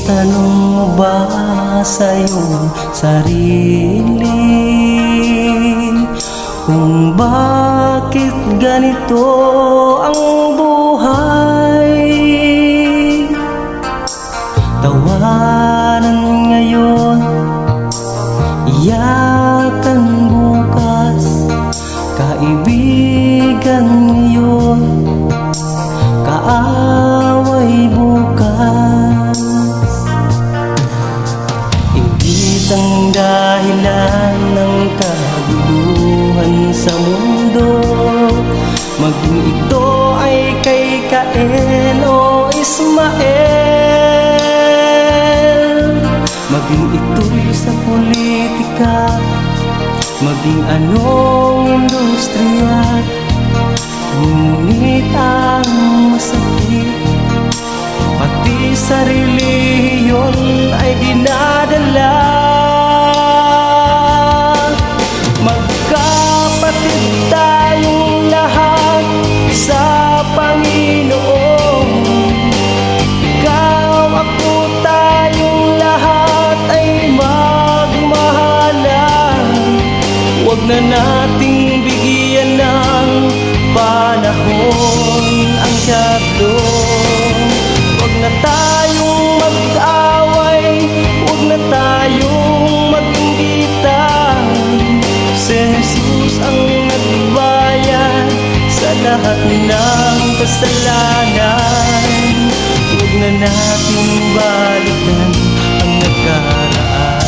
Itanong mo ba sa iyong sarili kung bakit ganito ang buhay? Tawanan ngayon, iyakan bukas, kaibigan ngayon, kaaway bukas. Ingit ang dahilan ng kaguluhan sa mundo, maging ito ay kay Cain o Ismael, maging ito'y sa politika, maging anong industriya. Ngunit ang masakit, pati sa relihiyon ay dinadala. Magkapatid tayong lahat sa Panginoon. Ikaw, ako, tayong lahat ay magmahalan. Huwag na nating bigyan ng panahon ang dyablo. Huwag na tayong mag-away, huwag na tayong mag-inggitan. Si Jesus ang nagbayad sa lahat ng kasalanan. Huwag na nating balikan ang nakaraan.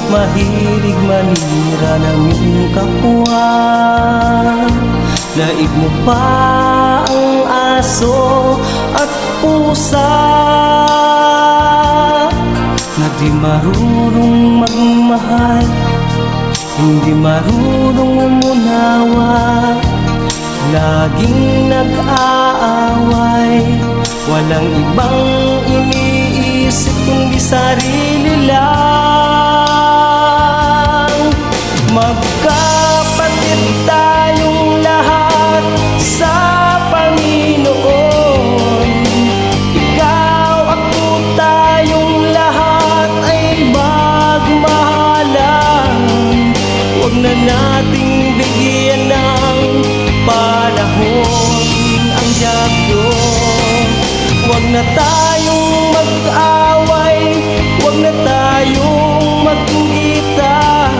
Mahilig manira ng iyong kapwa, laig mo pa ang aso at pusa, na di marunong magmahal, hindi marunong umunawa, laging nag-aaway, walang ibang iniisip kundi sarili lang. Magkapatid tayong lahat sa Panginoon. Ikaw, ako, tayong lahat ay magmahalan. Huwag na nating bigyan ng panahon ang dyablo. Huwag na tayong mag-away, huwag na tayong mag-inggitan.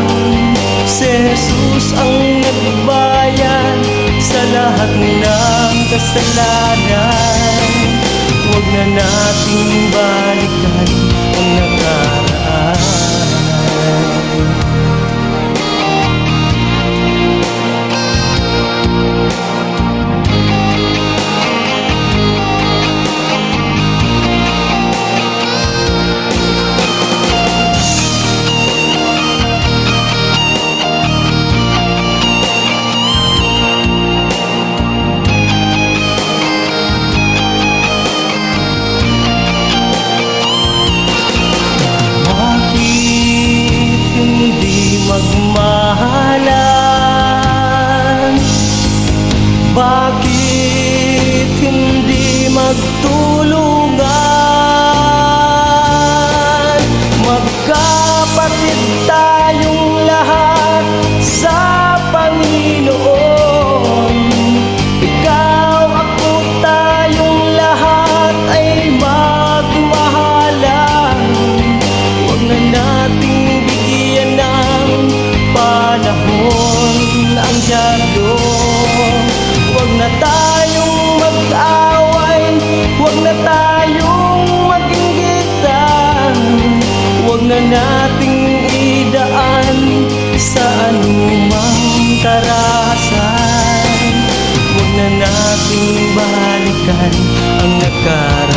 Si Jesus ang nagbayad sa lahat ng kasalanan. Huwag na nating balikan ang nakaraan. Magmahalan, bakit hindi magtulungan? Magkapatid tayong lahat sa Panginoon. Ikaw, ako, tayong lahat ay magmahalan. Huwag na nating bigyan ng panahon ang dyablo. Huwag na tayong mag-away, huwag na tayong mag-inggitan. Huwag na nating idaan sa anumang karahasan. Huwag na nating balikan ang nakaraan.